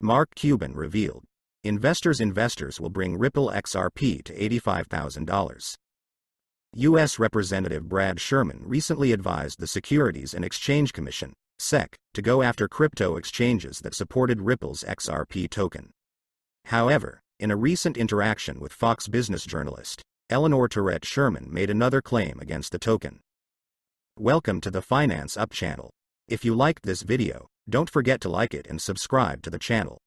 Mark Cuban revealed. Investors will bring Ripple XRP to $85,000. U.S. Representative Brad Sherman recently advised the Securities and Exchange Commission, SEC, to go after crypto exchanges that supported Ripple's XRP token. However, in a recent interaction with Fox Business journalist Eleanor Tourette, Sherman made another claim against the token. Welcome to the Finance Up channel. If you liked this video, don't forget to like it and subscribe to the channel.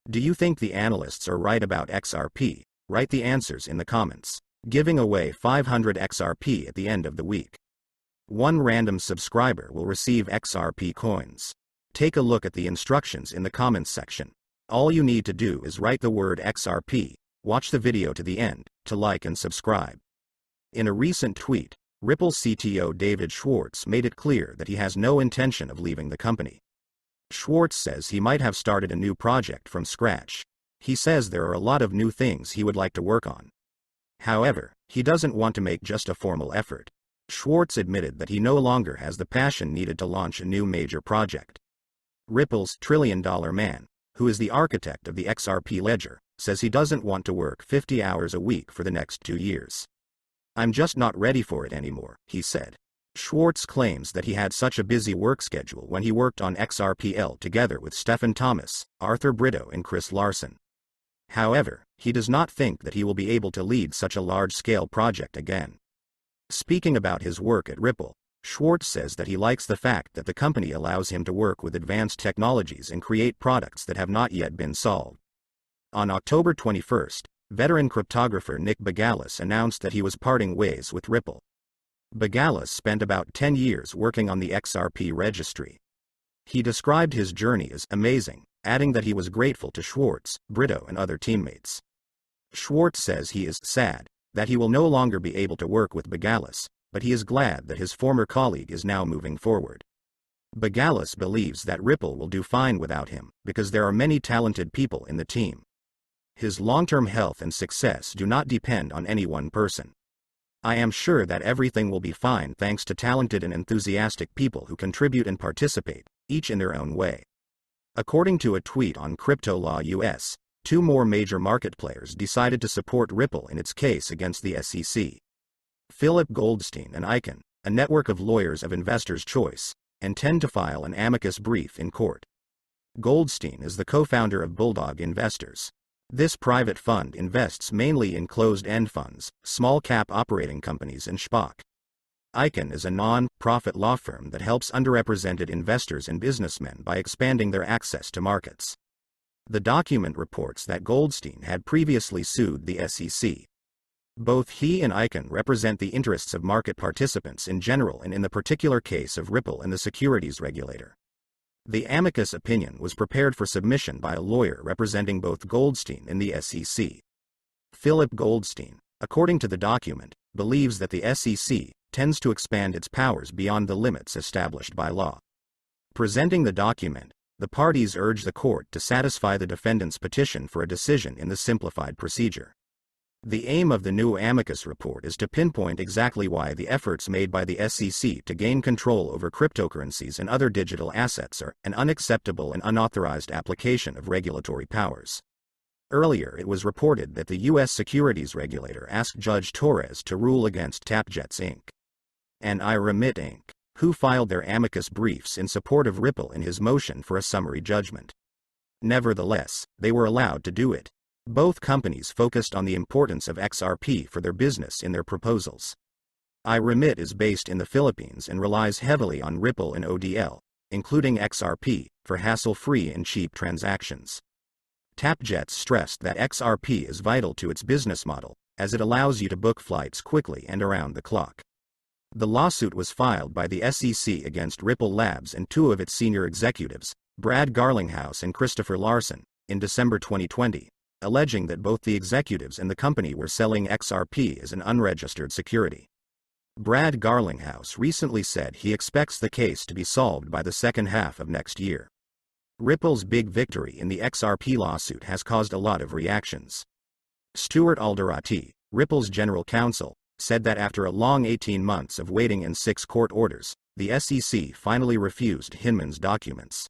Do you think the analysts are right about XRP? Write the answers in the comments. Giving away 500 XRP at the end of the week. One random subscriber will receive XRP coins. Take a look at the instructions in the comments section. All you need to do is write the word XRP, watch the video to the end, to like and subscribe. In a recent tweet, Ripple CTO David Schwartz made it clear that he has no intention of leaving the company. Schwartz says he might have started a new project from scratch. He says there are a lot of new things he would like to work on. However, he doesn't want to make just a formal effort. Schwartz admitted that he no longer has the passion needed to launch a new major project. Ripple's trillion-dollar man, who is the architect of the XRP ledger, says he doesn't want to work 50 hours a week for the next 2 years. "I'm just not ready for it anymore," he said. Schwartz claims that he had such a busy work schedule when he worked on XRPL together with Stephen Thomas, Arthur Brito and Chris Larson. However, he does not think that he will be able to lead such a large-scale project again. Speaking about his work at Ripple, Schwartz says that he likes the fact that the company allows him to work with advanced technologies and create products that have not yet been solved. On October 21, veteran cryptographer Nick Bagalis announced that he was parting ways with Ripple. Bagalis spent about 10 years working on the XRP registry. He described his journey as amazing, adding that he was grateful to Schwartz, Brito and other teammates. Schwartz says he is sad that he will no longer be able to work with Bagalis, but he is glad that his former colleague is now moving forward. Bagalis believes that Ripple will do fine without him because there are many talented people in the team. His long-term health and success do not depend on any one person. "I am sure that everything will be fine thanks to talented and enthusiastic people who contribute and participate, each in their own way." According to a tweet on Crypto Law US, 2 more major market players decided to support Ripple in its case against the SEC. Philip Goldstein and Icahn, a network of lawyers of Investors' Choice, intend to file an amicus brief in court. Goldstein is the co-founder of Bulldog Investors. This private fund invests mainly in closed-end funds, small-cap operating companies and SPAC. Icahn is a non-profit law firm that helps underrepresented investors and businessmen by expanding their access to markets. The document reports that Goldstein had previously sued the SEC. Both he and Icahn represent the interests of market participants in general and in the particular case of Ripple and the securities regulator. The amicus opinion was prepared for submission by a lawyer representing both Goldstein and the SEC. Philip Goldstein, according to the document, believes that the SEC tends to expand its powers beyond the limits established by law. Presenting the document, the parties urge the court to satisfy the defendant's petition for a decision in the simplified procedure. The aim of the new amicus report is to pinpoint exactly why the efforts made by the SEC to gain control over cryptocurrencies and other digital assets are an unacceptable and unauthorized application of regulatory powers. Earlier it was reported that the U.S. securities regulator asked Judge Torres to rule against TapJets Inc. and iRemit Inc., who filed their amicus briefs in support of Ripple in his motion for a summary judgment. Nevertheless, they were allowed to do it. Both companies focused on the importance of XRP for their business in their proposals. iRemit is based in the Philippines and relies heavily on Ripple and ODL, including XRP, for hassle-free and cheap transactions. TapJets stressed that XRP is vital to its business model, as it allows you to book flights quickly and around the clock. The lawsuit was filed by the SEC against Ripple Labs and 2 of its senior executives, Brad Garlinghouse and Christopher Larson, in December 2020. Alleging that both the executives and the company were selling XRP as an unregistered security. Brad Garlinghouse recently said he expects the case to be solved by the second half of next year. Ripple's big victory in the XRP lawsuit has caused a lot of reactions. Stuart Alderati, Ripple's general counsel, said that after a long 18 months of waiting and 6 court orders, the SEC finally refused Hinman's documents.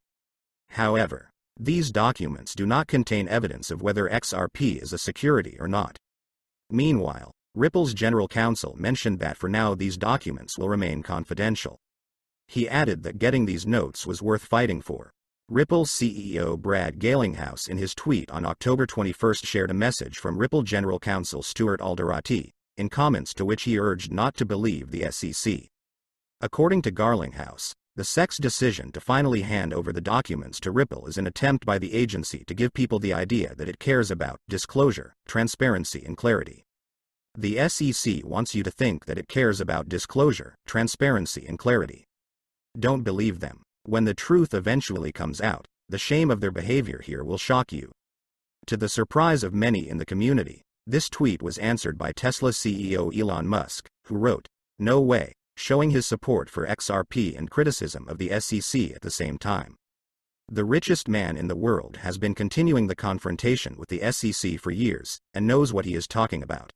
However, These documents do not contain evidence of whether XRP is a security or not. Meanwhile, Ripple's general counsel mentioned that for now these documents will remain confidential. He added that getting these notes was worth fighting for. Ripple CEO Brad Garlinghouse in his tweet on October 21 shared a message from Ripple general counsel Stuart Alderati, in comments to which he urged not to believe the SEC. According to Garlinghouse, the SEC's decision to finally hand over the documents to Ripple is an attempt by the agency to give people the idea that it cares about disclosure, transparency and clarity. The SEC wants you to think that it cares about disclosure, transparency and clarity. Don't believe them. When the truth eventually comes out, the shame of their behavior here will shock you. To the surprise of many in the community, this tweet was answered by Tesla CEO Elon Musk, who wrote, "No way," showing his support for XRP and criticism of the SEC at the same time. The richest man in the world has been continuing the confrontation with the SEC for years, and knows what he is talking about.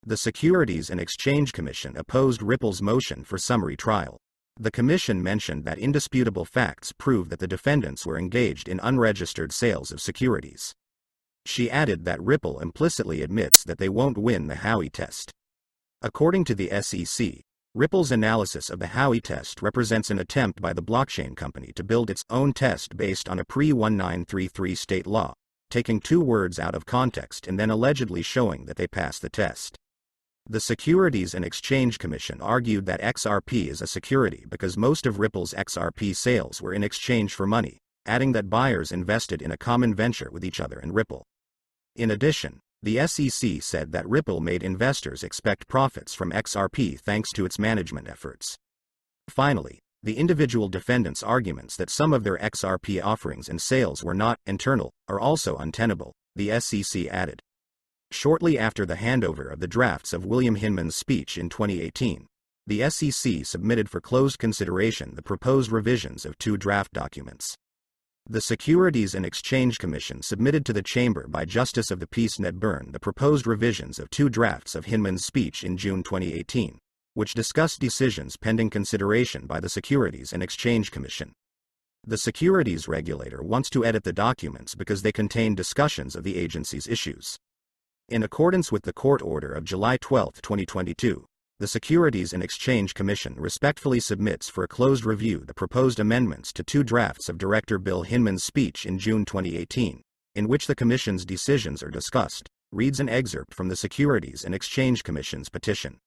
The Securities and Exchange Commission opposed Ripple's motion for summary trial. The commission mentioned that indisputable facts prove that the defendants were engaged in unregistered sales of securities. She added that Ripple implicitly admits that they won't win the Howey test. According to the SEC, Ripple's analysis of the Howey test represents an attempt by the blockchain company to build its own test based on a pre-1933 state law, taking two words out of context and then allegedly showing that they passed the test. The Securities and Exchange Commission argued that XRP is a security because most of Ripple's XRP sales were in exchange for money, adding that buyers invested in a common venture with each other and Ripple. In addition, the SEC said that Ripple made investors expect profits from XRP thanks to its management efforts. Finally, the individual defendants' arguments that some of their XRP offerings and sales were not internal are also untenable, the SEC added. Shortly after the handover of the drafts of William Hinman's speech in 2018, the SEC submitted for closed consideration the proposed revisions of two draft documents. The Securities and Exchange Commission submitted to the Chamber by Justice of the Peace Ned Byrne the proposed revisions of two drafts of Hinman's speech in June 2018, which discussed decisions pending consideration by the Securities and Exchange Commission. The securities regulator wants to edit the documents because they contain discussions of the agency's issues. In accordance with the court order of July 12, 2022, the Securities and Exchange Commission respectfully submits for a closed review the proposed amendments to two drafts of Director Bill Hinman's speech in June 2018, in which the Commission's decisions are discussed, reads an excerpt from the Securities and Exchange Commission's petition.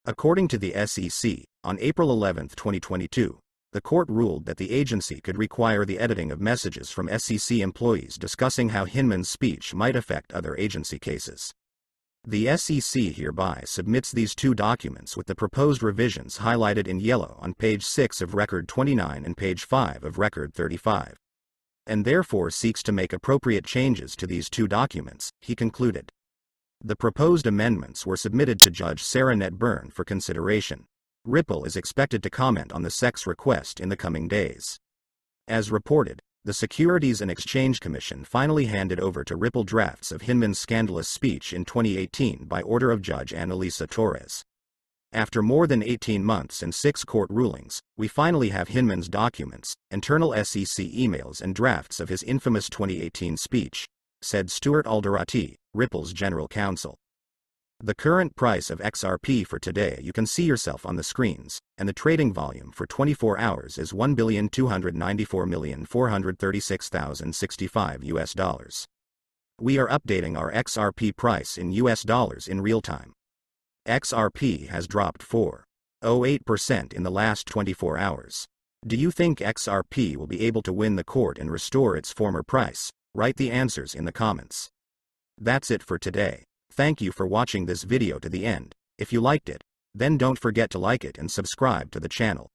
According to the SEC, on April 11, 2022, the court ruled that the agency could require the editing of messages from SEC employees discussing how Hinman's speech might affect other agency cases. The SEC hereby submits these two documents with the proposed revisions highlighted in yellow on page 6 of Record 29 and page 5 of Record 35. And therefore seeks to make appropriate changes to these two documents, he concluded. The proposed amendments were submitted to Judge Sarah Ned Byrne for consideration. Ripple is expected to comment on the SEC's request in the coming days. As reported, the Securities and Exchange Commission finally handed over to Ripple drafts of Hinman's scandalous speech in 2018 by order of Judge Annalisa Torres. After more than 18 months and 6 court rulings, we finally have Hinman's documents, internal SEC emails and drafts of his infamous 2018 speech, said Stuart Alderati, Ripple's general counsel. The current price of XRP for today you can see yourself on the screens, and the trading volume for 24 hours is $1,294,436,065 US. We are updating our XRP price in US dollars in real time. XRP has dropped 4.08% in the last 24 hours. Do you think XRP will be able to win the court and restore its former price? Write the answers in the comments. That's it for today. Thank you for watching this video to the end. If you liked it, then don't forget to like it and subscribe to the channel.